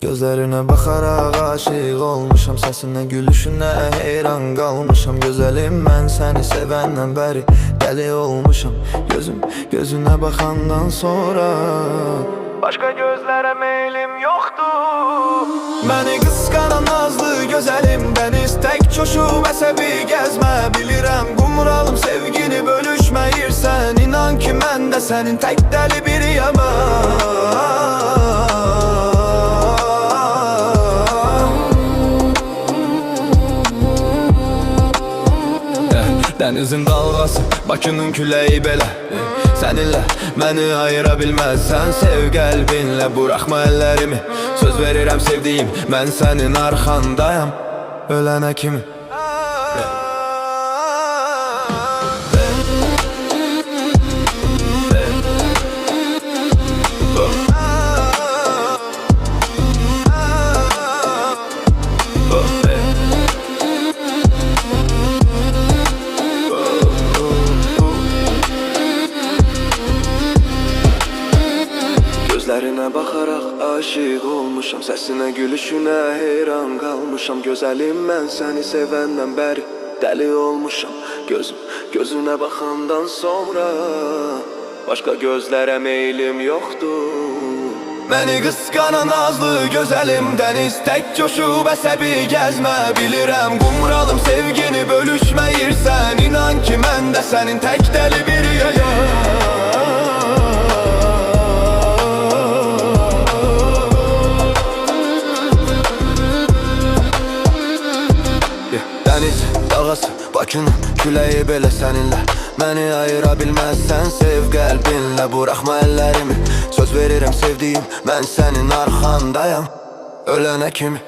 Gözlerine bakarak aşık olmuşam, səsinə gülüşünə heyran qalmışam. Gözəlim, mən səni sevəndən bəri dəli olmuşam. Gözünə baxandan sonra başqa gözlərə meylim yoxdur. Məni qısqanan nazlı gözəlimdən istək coşub əsəbi gəzmə. Bilirəm qumralım sevgini bölüşməyirsən. İnan ki mən də sənin tək dəli biriyəm. Dənizin dalğası, Bakının küləyi belə. Səninlə məni ayıra bilməzsən. Sev qəlbinlə, buraxma əllərimi. Söz verirəm sevdiyim, mən sənin arxandayam ölənə kimi. Gözlərinə baxaraq aşiq olmuşam, səsinə gülüşünə heyran qalmışam. Gözəlim, mən səni sevəndən bəri dəli olmuşam. Gözünə baxandan sonra başqa gözlərə meylim yoxdur. Məni qısqanan nazlı gözəlimdən istək coşub əsəbi gəzmə. Bilirəm qumralım sevgini bölüşməyirsən. İnan ki mən də sənin tək dəli biriyəm. Dəniz, dalğası, Bakının küləyi belə. Səninlə məni ayıra bilməzsən. Sev qəlbinlə, buraxma əllərimi. Söz verirəm sevdiyim, mən sənin arxandayam ölənə kimi.